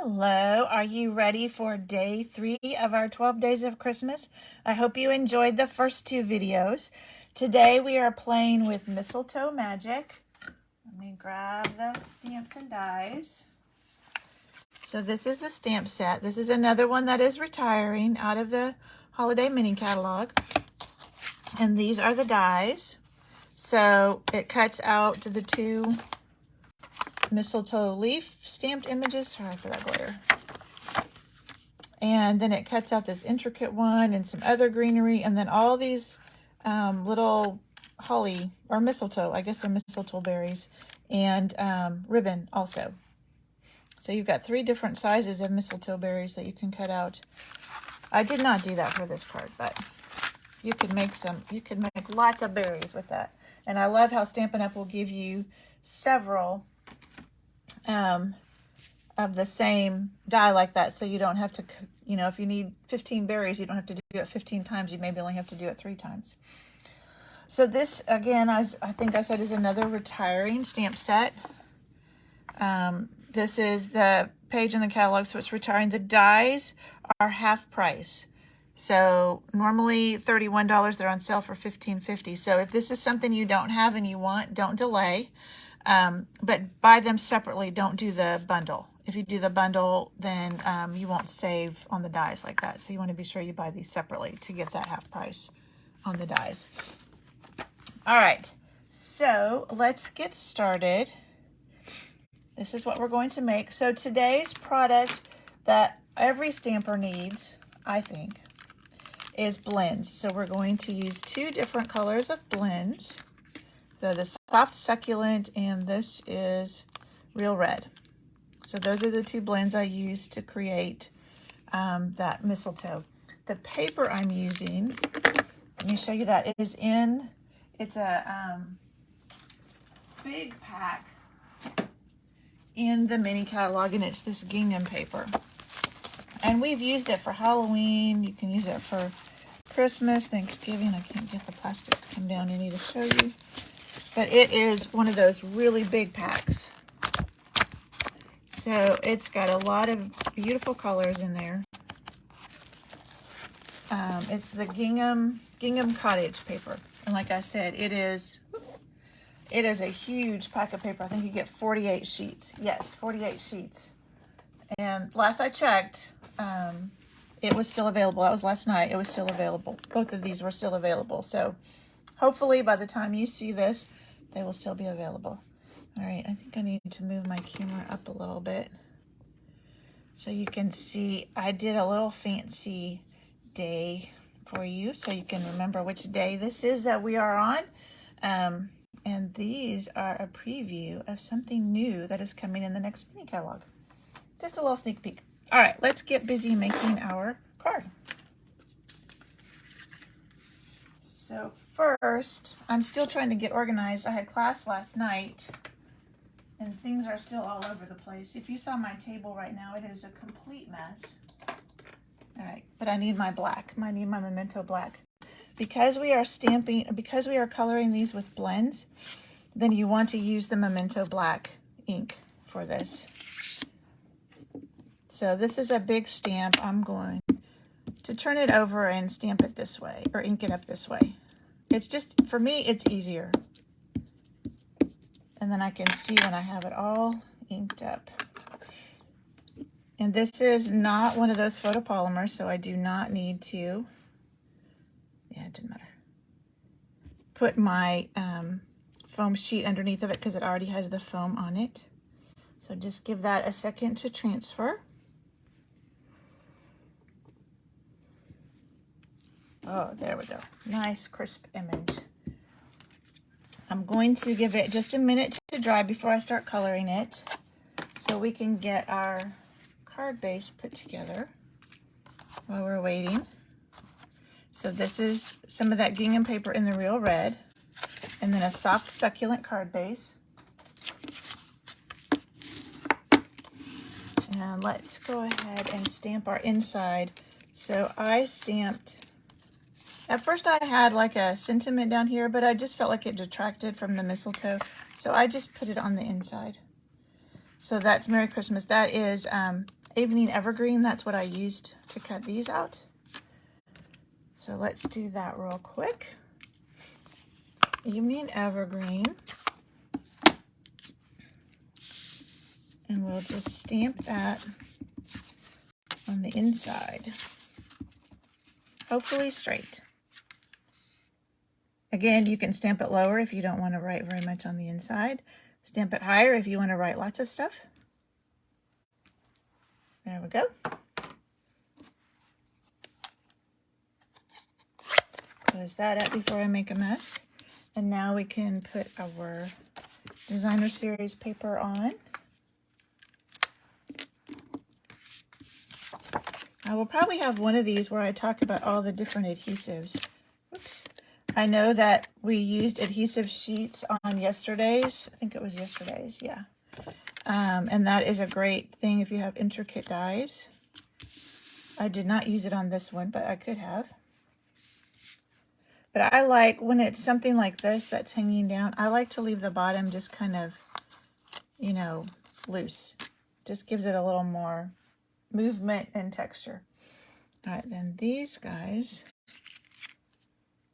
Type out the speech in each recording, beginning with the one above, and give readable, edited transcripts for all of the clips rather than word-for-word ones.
Hello, are you ready for day 3 of our 12 days of Christmas? I hope you enjoyed the first 2 videos. Today we are playing with Mistletoe Magic. Let me grab the stamps and dies. So this is the stamp set. This is another one that is retiring out of the holiday mini catalog. And these are the dies. So it cuts out the 2 mistletoe leaf stamped images. Sorry for that glare. And then it cuts out this intricate one and some other greenery, and then all these little holly or mistletoe, I guess they're mistletoe berries, and ribbon also. So you've got 3 different sizes of mistletoe berries that you can cut out. I did not do that for this card, but you can make lots of berries with that. And I love how Stampin' Up! Will give you several of the same die like that, so you don't have to, if you need 15 berries, you don't have to do it 15 times. You maybe only have to do it 3 times. So this, again, I think I said, is another retiring stamp set. This is the page in the catalog, so it's retiring. The dies are half price. So normally $31, they're on sale for $15.50. So if this is something you don't have and you want, don't delay. But buy them separately. Don't do the bundle. If you do the bundle, then you won't save on the dies like that. So you want to be sure you buy these separately to get that half price on the dies. All right, so let's get started. This is what we're going to make. So today's product that every stamper needs, I think, is blends. So we're going to use 2 different colors of blends. So the Soft Succulent, and this is Real Red. So those are the 2 blends I used to create that mistletoe. The paper I'm using, let me show you that, it's a big pack in the mini catalog, and it's this gingham paper. And we've used it for Halloween. You can use it for Christmas, Thanksgiving. I can't get the plastic to come down any to show you. But it is one of those really big packs. So it's got a lot of beautiful colors in there. It's the gingham cottage paper. And like I said, it is a huge pack of paper. I think you get 48 sheets. Yes, 48 sheets. And last I checked, it was still available. That was last night. It was still available. Both of these were still available. So hopefully by the time you see this, they will still be available. All right, I think I need to move my camera up a little bit so you can see. I did a little fancy day for you so you can remember which day this is that we are on. And these are a preview of something new that is coming in the next mini catalog. Just a little sneak peek. All right, let's get busy making our card. So first, I'm still trying to get organized. I had class last night, and things are still all over the place. If you saw my table right now, it is a complete mess. All right, but I need my black. I need my Memento black. Because we are coloring these with blends, then you want to use the Memento black ink for this. So this is a big stamp. I'm going to turn it over and stamp it this way, or ink it up this way. It's just, for me, it's easier. And then I can see when I have it all inked up. And this is not one of those photopolymers, so I do not need to, yeah, it didn't matter, put my foam sheet underneath of it because it already has the foam on it. So just give that a second to transfer. Oh, there we go. Nice crisp image. I'm going to give it just a minute to dry before I start coloring it so we can get our card base put together while we're waiting. So this is some of that gingham paper in the Real Red, and then a Soft Succulent card base. And let's go ahead and stamp our inside. So I stamped, at first I had like a sentiment down here, but I just felt like it detracted from the mistletoe. So I just put it on the inside. So that's Merry Christmas. That is Evening Evergreen. That's what I used to cut these out. So let's do that real quick. Evening Evergreen. And we'll just stamp that on the inside. Hopefully straight. Again, you can stamp it lower if you don't want to write very much on the inside. Stamp it higher if you want to write lots of stuff. There we go. Close that up before I make a mess. And now we can put our designer series paper on. I will probably have one of these where I talk about all the different adhesives. Oops. I know that we used adhesive sheets on yesterday's. I think it was yesterday's, yeah. And that is a great thing if you have intricate dies. I did not use it on this one, but I could have. But I like, when it's something like this that's hanging down, I like to leave the bottom just kind of, you know, loose. Just gives it a little more movement and texture. All right, then these guys.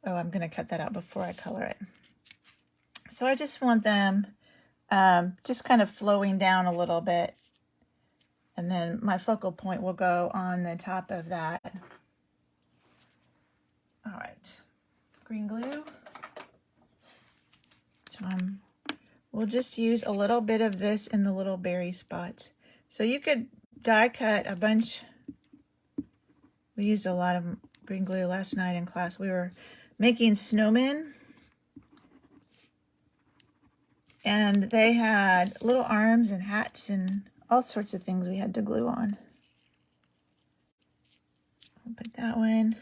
Oh, I'm going to cut that out before I color it. So I just want them just kind of flowing down a little bit. And then my focal point will go on the top of that. All right, green glue. So we'll just use a little bit of this in the little berry spots. So you could die cut a bunch. We used a lot of green glue last night in class. We were making snowmen. And they had little arms and hats and all sorts of things we had to glue on. I'll put that one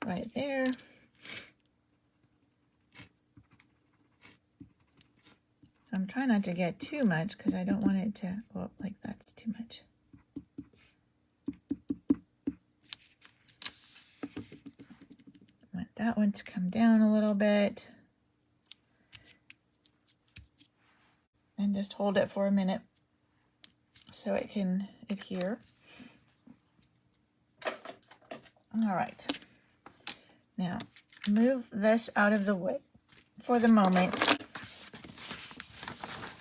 right there. So I'm trying not to get too much because I don't want it to, well, like that's too much. I want that one to come down a little bit. And just hold it for a minute so it can adhere. All right. Now, move this out of the way for the moment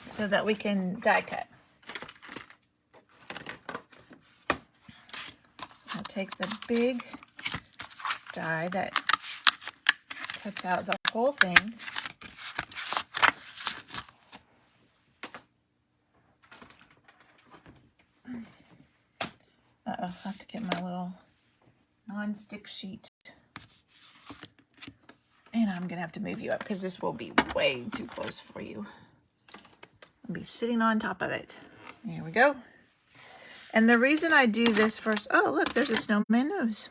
so that we can die cut. I'll take the big die that cuts out the whole thing. Uh-oh, I have to get my little non-stick sheet. And I'm going to have to move you up because this will be way too close for you. I'll be sitting on top of it. There we go. And the reason I do this first, oh, look, there's a snowman nose.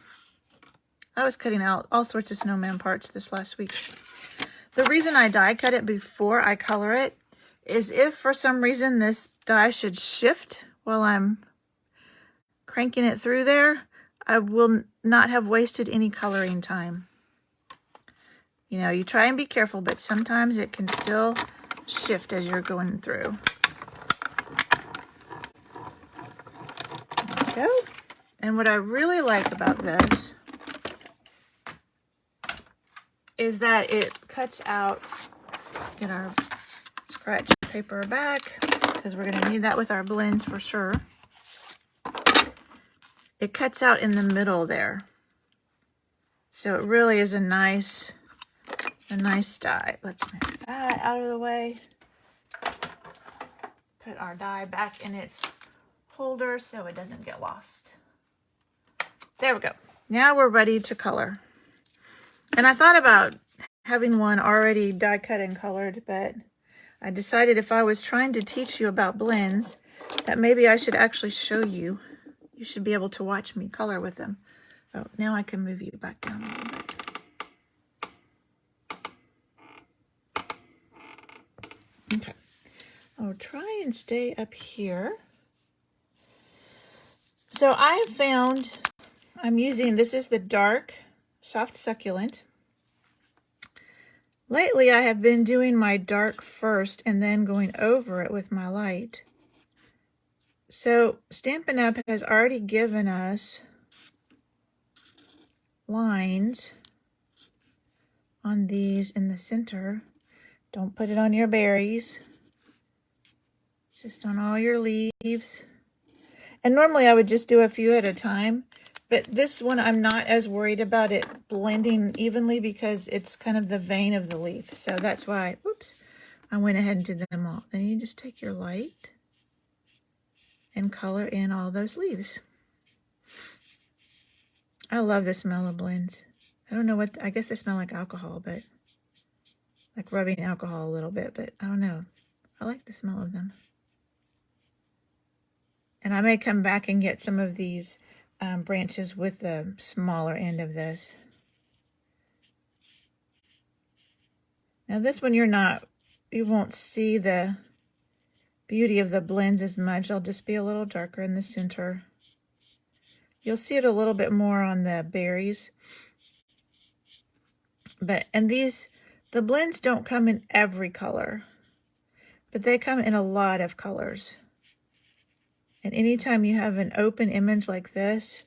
I was cutting out all sorts of snowman parts this last week. The reason I die cut it before I color it is if for some reason this die should shift while I'm cranking it through there, I will not have wasted any coloring time. You know, you try and be careful, but sometimes it can still shift as you're going through. There we go. And what I really like about this is that it cuts out, get our scratch paper back, because we're going to need that with our blends for sure. It cuts out in the middle there. So it really is a nice die. Let's move that out of the way. Put our die back in its holder so it doesn't get lost. There we go. Now we're ready to color. And I thought about having one already die cut and colored, but I decided if I was trying to teach you about blends, that maybe I should actually show you. You should be able to watch me color with them. Oh, now I can move you back down a little bit. Okay. I'll try and stay up here. So I found, I'm using, this is the dark Soft Succulent. Lately I have been doing my dark first and then going over it with my light. So Stampin' Up! Has already given us lines on these in the center. Don't put it on your berries, just on all your leaves. And normally I would just do a few at a time, but this one I'm not as worried about it blending evenly because it's kind of the vein of the leaf. So that's why, whoops, I went ahead and did them all. Then you just take your light and color in all those leaves. I love the smell of blends. I don't know what, I guess they smell like alcohol, but like rubbing alcohol a little bit, but I don't know. I like the smell of them. And I may come back and get some of these branches with the smaller end of this. Now this one you won't see the beauty of the blends as much. I'll just be a little darker in the center. You'll see it a little bit more on the berries. And the blends don't come in every color, but they come in a lot of colors. And anytime you have an open image like this,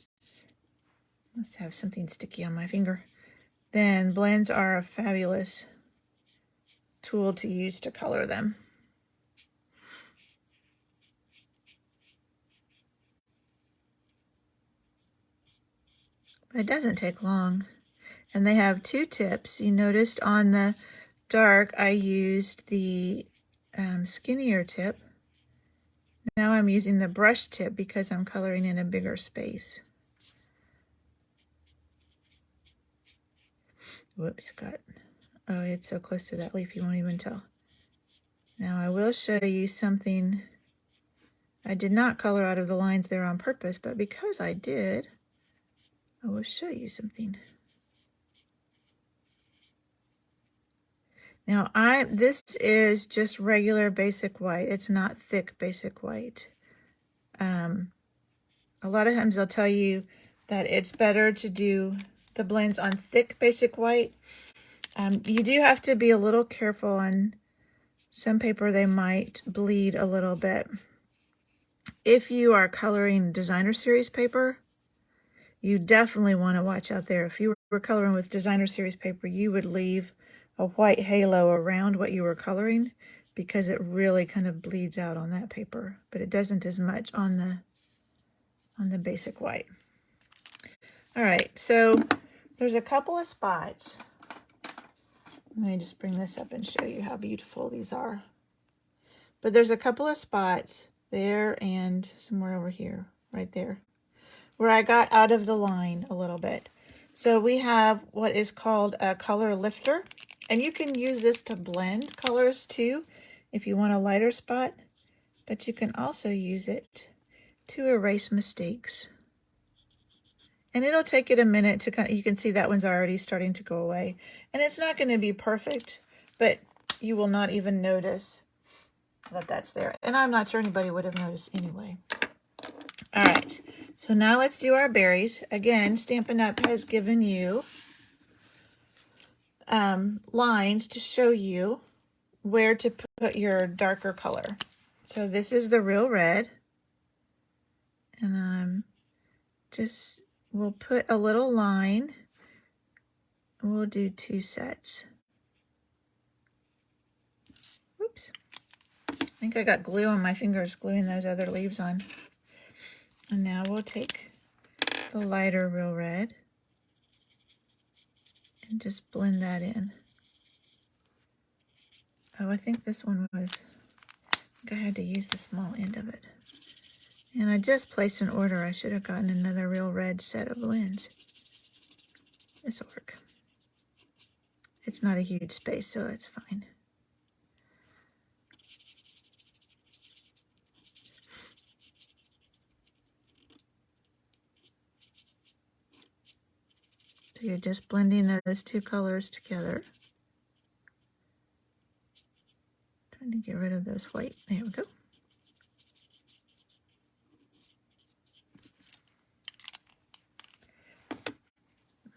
must have something sticky on my finger, then blends are a fabulous tool to use to color them. But it doesn't take long. And they have two tips. You noticed on the dark, I used the skinnier tip. Now I'm using the brush tip because I'm coloring in a bigger space. Whoops, oh, it's so close to that leaf you won't even tell. Now I will show you something. I did not color out of the lines there on purpose, but because I did, I will show you something. Now this is just regular basic white. It's not thick basic white. A lot of times they'll tell you that it's better to do the blends on thick basic white. You do have to be a little careful on some paper. They might bleed a little bit. If you are coloring designer series paper, you definitely want to watch out there. If you were coloring with designer series paper, you would leave a white halo around what you were coloring because it really kind of bleeds out on that paper, but it doesn't as much on the basic white. All right, so there's a couple of spots. Let me just bring this up and show you how beautiful these are. But there's a couple of spots there and somewhere over here, right there, where I got out of the line a little bit. So we have what is called a color lifter, and you can use this to blend colors too if you want a lighter spot, but you can also use it to erase mistakes. And it'll take it a minute to you can see that one's already starting to go away. And it's not going to be perfect, but you will not even notice that that's there. And I'm not sure anybody would have noticed anyway. All right, so now let's do our berries. Again, Stampin' Up! Has given you lines to show you where to put your darker color. So this is the real red. And we'll put a little line. We'll do 2 sets. Oops. I think I got glue on my fingers gluing those other leaves on. And now we'll take the lighter real red and just blend that in. Oh, I think this one was, I think I had to use the small end of it. And I just placed an order. I should have gotten another real red set of blends. This will work. It's not a huge space, so it's fine. So you're just blending those two colors together. Trying to get rid of those white. There we go.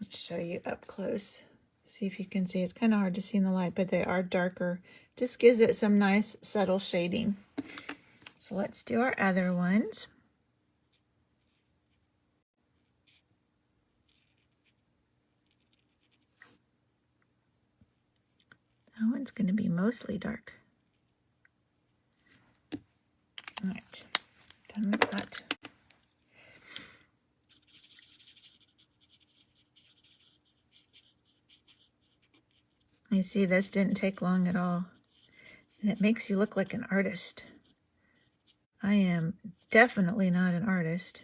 Let's show you up close. See if you can see. It's kind of hard to see in the light, but they are darker. Just gives it some nice subtle shading. So So let's do our other ones. That one's going to be mostly dark. All right, done with that. You see, this didn't take long at all. And it makes you look like an artist. I am definitely not an artist.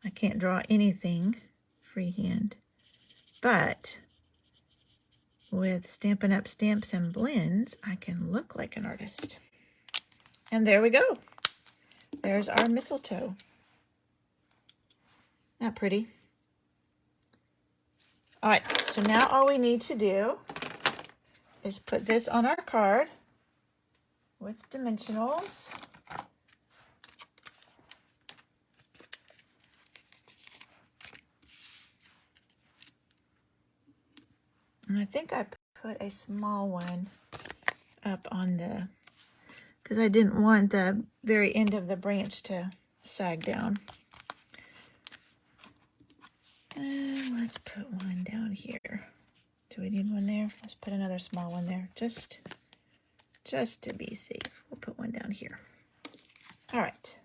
I can't draw anything freehand. But with Stampin' Up! Stamps and Blends, I can look like an artist. And there we go. There's our mistletoe. Not pretty. All right, so now all we need to do is put this on our card with dimensionals. And I think I put a small one up on the, because I didn't want the very end of the branch to sag down. And let's put one down here. Do we need one there? Let's put another small one there, just to be safe. We'll put one down here. All right.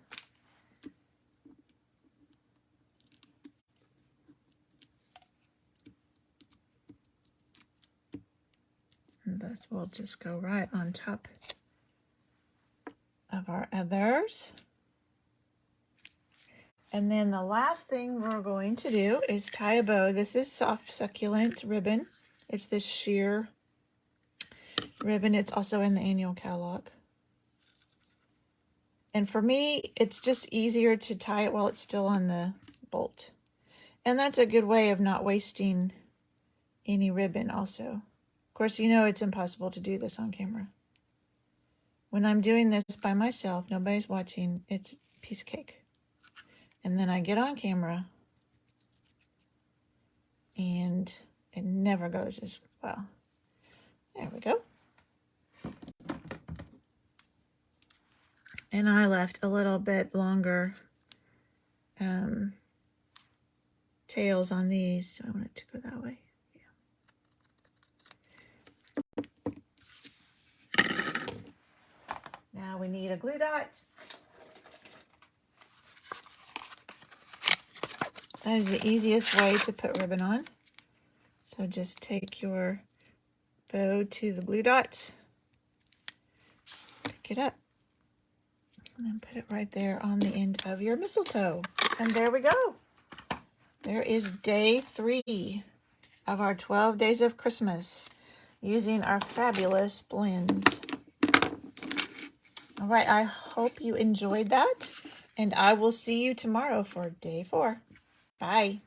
And this will just go right on top of our others. And then the last thing we're going to do is tie a bow. This is Soft Succulent ribbon. It's this sheer ribbon. It's also in the annual catalog. And for me, it's just easier to tie it while it's still on the bolt. And that's a good way of not wasting any ribbon also. Of course, you know it's impossible to do this on camera. When I'm doing this by myself, nobody's watching, it's a piece of cake. And then I get on camera and it never goes as well. There we go. And I left a little bit longer tails on these. Do I want it to go that way? Yeah. Now we need a glue dot. That is the easiest way to put ribbon on. So just take your bow to the glue dots, pick it up, and then put it right there on the end of your mistletoe. And there we go. There is day 3 of our 12 days of Christmas using our fabulous blends. All right, I hope you enjoyed that, and I will see you tomorrow for day 4. Bye.